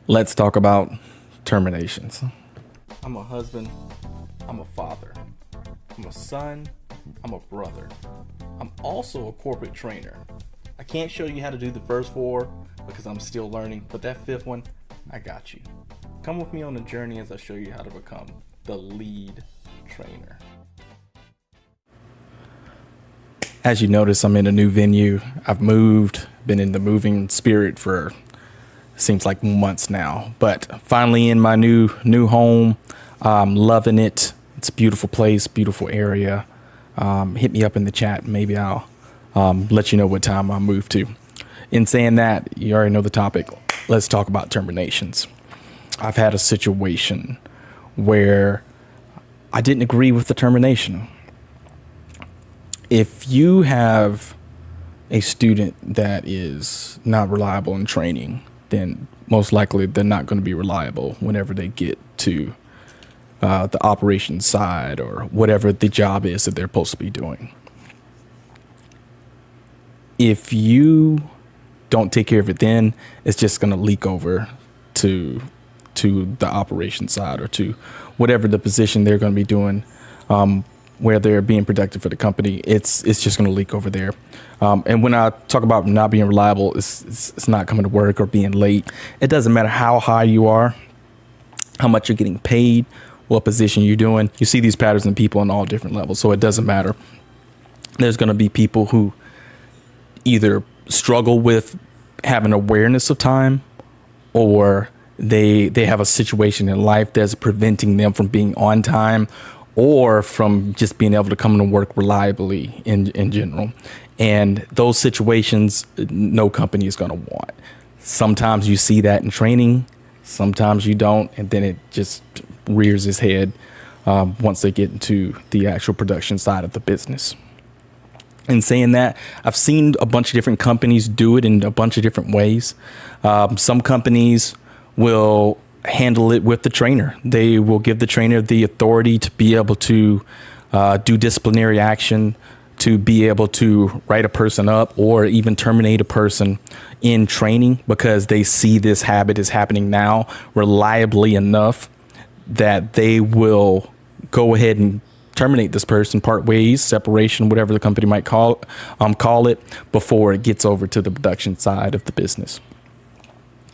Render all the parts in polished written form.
Let's talk about terminations. I'm a husband. I'm a father. I'm a son. I'm a brother. I'm also a corporate trainer. I can't show you how to do the first four because I'm still learning, but that fifth one, I got you. Come with me on a journey as I show you how to become the lead trainer. As you notice, I'm in a new venue. I've moved, been in the moving spirit for seems like months now, but finally in my new home. I'm loving it. It's a beautiful place, beautiful area. Hit me up in the chat. Maybe I'll let you know what time I move to. In saying that, you already know the topic. Let's talk about terminations. I've had a situation where I didn't agree with the termination. If you have a student that is not reliable in training, then most likely they're not going to be reliable whenever they get to the operations side or whatever the job is that they're supposed to be doing. If you don't take care of it, then it's just going to leak over to the operations side or to whatever the position they're going to be doing, where they're being productive for the company. It's just going to leak over there. And when I talk about not being reliable, it's not coming to work or being late. It doesn't matter how high you are, how much you're getting paid, what position you're doing. You see these patterns in people on all different levels. So it doesn't matter. There's going to be people who either struggle with having awareness of time, or they have a situation in life that's preventing them from being on time or from just being able to come to work reliably in general. And those situations, no company is going to want. Sometimes you see that in training, sometimes you don't, and then it just rears its head once they get into the actual production side of the business. In saying that, I've seen a bunch of different companies do it in a bunch of different ways. Some companies will handle it with the trainer. They will give the trainer the authority to be able to do disciplinary action, to be able to write a person up or even terminate a person in training because they see this habit is happening now reliably enough that they will go ahead and terminate this person, part ways, separation, whatever the company might call it, before it gets over to the production side of the business.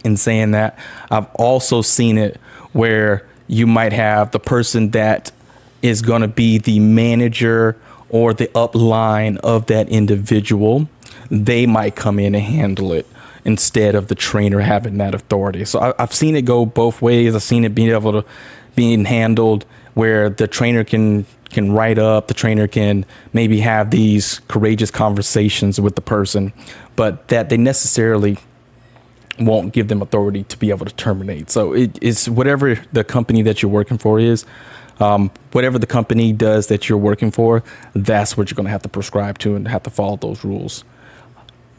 In saying that, I've also seen it where you might have the person that is going to be the manager or the upline of that individual. They might come in and handle it instead of the trainer having that authority. So I've seen it go both ways. I've seen it being handled where the trainer can write up, the trainer can maybe have these courageous conversations with the person, but that they necessarily won't give them authority to be able to terminate. So it's whatever the company that you're working for is, whatever the company does that you're working for, that's what you're going to have to prescribe to and have to follow those rules.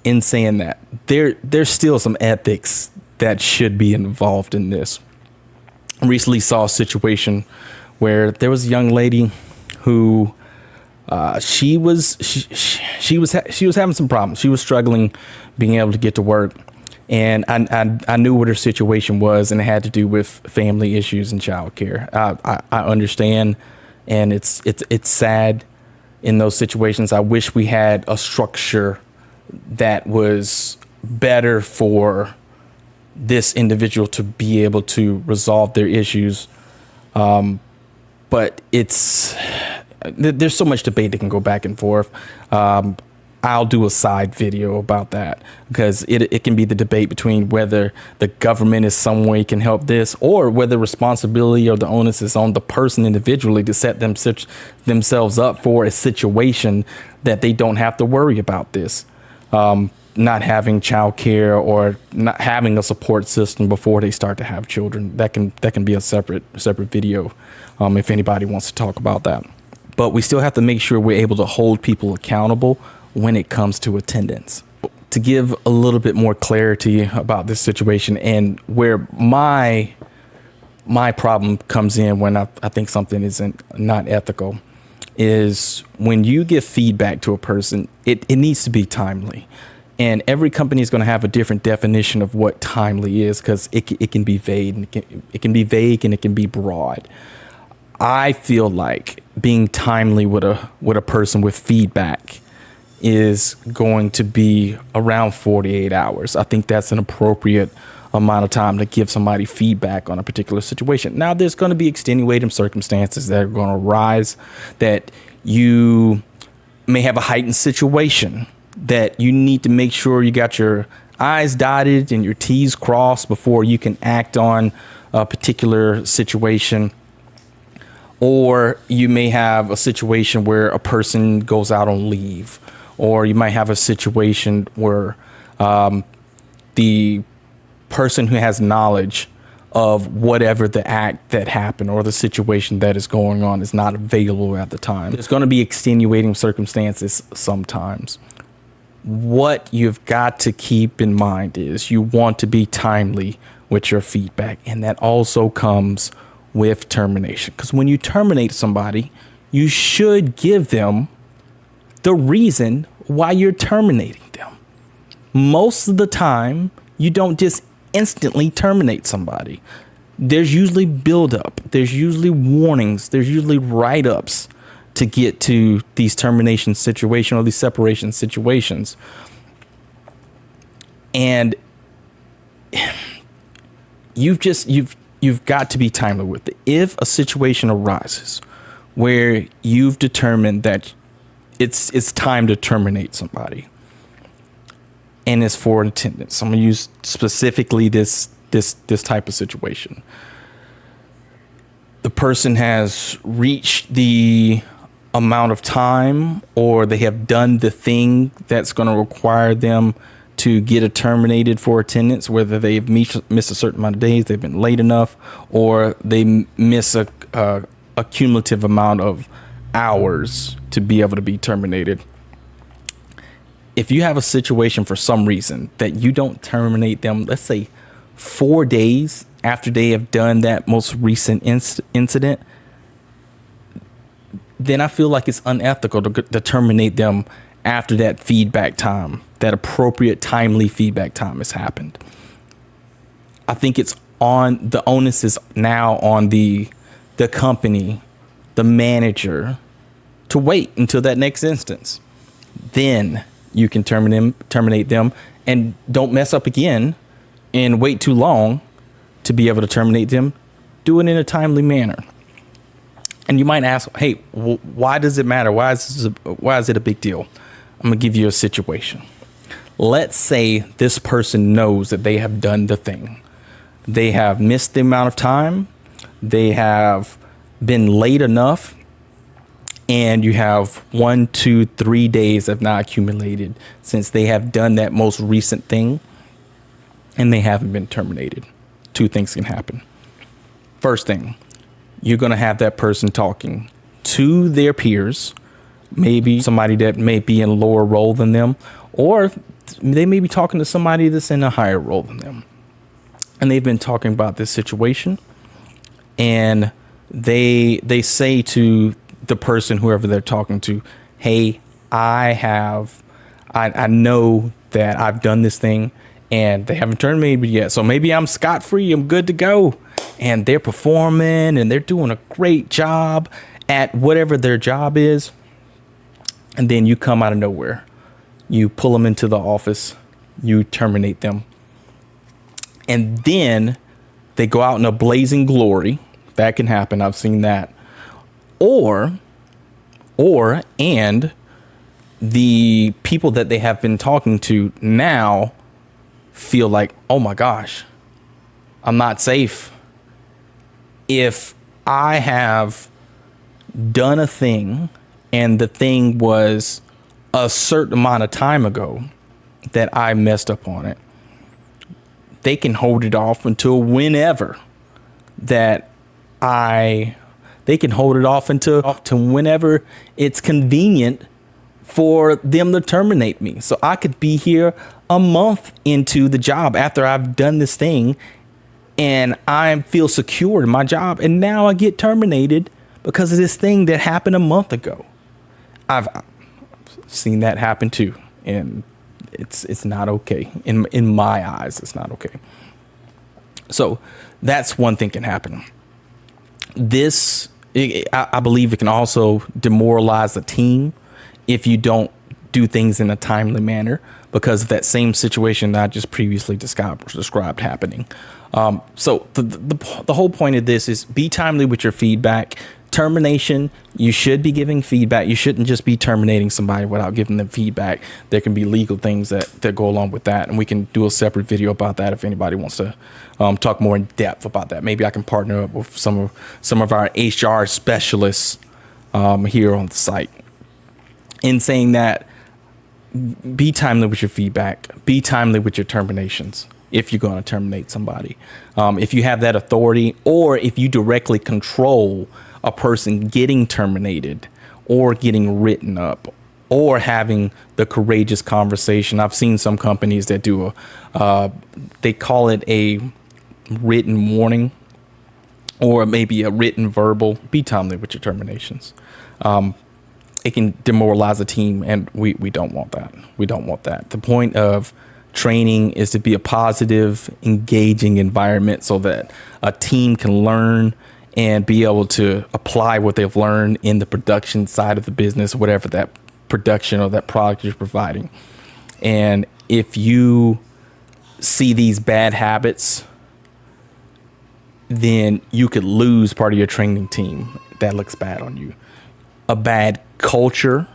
In saying that, there's still some ethics that should be involved in this. I recently saw a situation where there was a young lady who she was having some problems. She was struggling being able to get to work. And I knew what her situation was, and it had to do with family issues and childcare. I understand, and it's sad in those situations. I wish we had a structure that was better for this individual to be able to resolve their issues. But there's so much debate that can go back and forth. I'll do a side video about that because it can be the debate between whether the government is some way can help this or whether responsibility or the onus is on the person individually to set themselves up for a situation that they don't have to worry about this. Not having childcare or not having a support system before they start to have children. That can be a separate video if anybody wants to talk about that. But we still have to make sure we're able to hold people accountable when it comes to attendance. To give a little bit more clarity about this situation and where my problem comes in when I think something isn't not ethical is when you give feedback to a person, it needs to be timely. And every company is going to have a different definition of what timely is, because it can be vague, and it can be vague and it can be broad. I feel like being timely with a person with feedback is going to be around 48 hours. I think that's an appropriate amount of time to give somebody feedback on a particular situation. Now, there's going to be extenuating circumstances that are going to arise, that you may have a heightened situation that you need to make sure you got your I's dotted and your T's crossed before you can act on a particular situation. Or you may have a situation where a person goes out on leave, or you might have a situation where the person who has knowledge of whatever the act that happened or the situation that is going on is not available at the time. There's going to be extenuating circumstances sometimes. What you've got to keep in mind is you want to be timely with your feedback, and that also comes with termination. Because when you terminate somebody, you should give them the reason why you're terminating them. Most of the time, you don't just instantly terminate somebody. There's usually buildup. There's usually warnings. There's usually write-ups to get to these termination situations or these separation situations. And you've got to be timely with it. If a situation arises where you've determined that it's time to terminate somebody, and it's for attendance, I'm going to use specifically this type of situation. The person has reached the amount of time, or they have done the thing that's going to require them to get terminated for attendance, whether they've missed a certain amount of days, they've been late enough, or they miss a cumulative amount of hours to be able to be terminated. If you have a situation for some reason that you don't terminate them, let's say 4 days after they have done that most recent incident, then I feel like it's unethical to terminate them after that feedback time, that appropriate timely feedback time has happened. I think the onus is now on the company, the manager, to wait until that next instance. Then you can terminate them, and don't mess up again and wait too long to be able to terminate them. Do it in a timely manner. And you might ask, hey, why does it matter? Why is it a big deal? I'm going to give you a situation. Let's say this person knows that they have done the thing. They have missed the amount of time. They have been late enough. And you have 1, 2, 3 days have not accumulated since they have done that most recent thing, and they haven't been terminated. Two things can happen. First thing, you're going to have that person talking to their peers, maybe somebody that may be in a lower role than them, or they may be talking to somebody that's in a higher role than them. And they've been talking about this situation, and they say to the person, whoever they're talking to, hey, I know that I've done this thing and they haven't terminated me yet. So maybe I'm scot-free. I'm good to go. And they're performing and they're doing a great job at whatever their job is. And then you come out of nowhere. You pull them into the office. You terminate them. And then they go out in a blazing glory. That can happen. I've seen that. And the people that they have been talking to now feel like, oh my gosh, I'm not safe. If I have done a thing and the thing was a certain amount of time ago that I messed up on it, they can hold it off until whenever they can hold it off until whenever it's convenient for them to terminate me. So I could be here a month into the job after I've done this thing and I feel secure in my job, and now I get terminated because of this thing that happened a month ago. I've seen that happen too. And it's not okay. In my eyes, it's not okay. So that's one thing can happen. I believe it can also demoralize the team if you don't do things in a timely manner, because of that same situation that I just previously described happening. So the whole point of this is be timely with your feedback. Termination, you should be giving feedback. You shouldn't just be terminating somebody without giving them feedback. There can be legal things that go along with that, and we can do a separate video about that if anybody wants to talk more in depth about that. Maybe I can partner up with some of our HR specialists here on the site. In saying that, be timely with your feedback. Be timely with your terminations if you're going to terminate somebody. If you have that authority, or if you directly control a person getting terminated or getting written up or having the courageous conversation. I've seen some companies that do they call it a written warning or maybe a written verbal. Be timely with your terminations. It can demoralize a team, and we don't want that. We don't want that. The point of training is to be a positive, engaging environment so that a team can learn and be able to apply what they've learned in the production side of the business, whatever that production or that product you're providing. And if you see these bad habits, then you could lose part of your training team. That looks bad on you. A bad culture,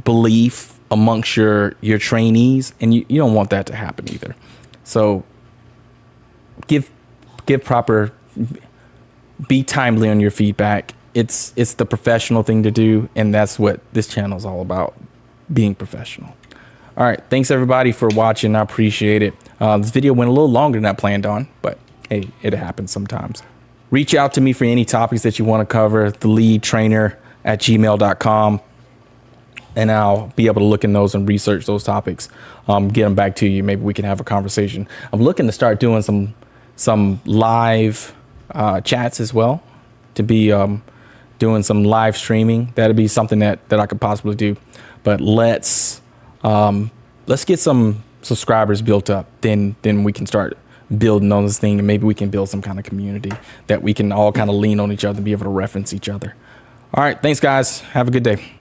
belief amongst your trainees, and you don't want that to happen either. So give proper, be timely on your feedback. It's the professional thing to do, and that's what this channel is all about, being professional. All right, thanks everybody for watching. I appreciate it. This video went a little longer than I planned on, but hey, it happens sometimes. Reach out to me for any topics that you want to cover, theleadtrainer@gmail.com, and I'll be able to look in those and research those topics, get them back to you. Maybe we can have a conversation. I'm looking to start doing some live chats as well, to be doing some live streaming. That'd be something that I could possibly do. But let's get some subscribers built up. Then we can start building on this thing, and maybe we can build some kind of community that we can all kind of lean on each other and be able to reference each other. All right, thanks guys. Have a good day.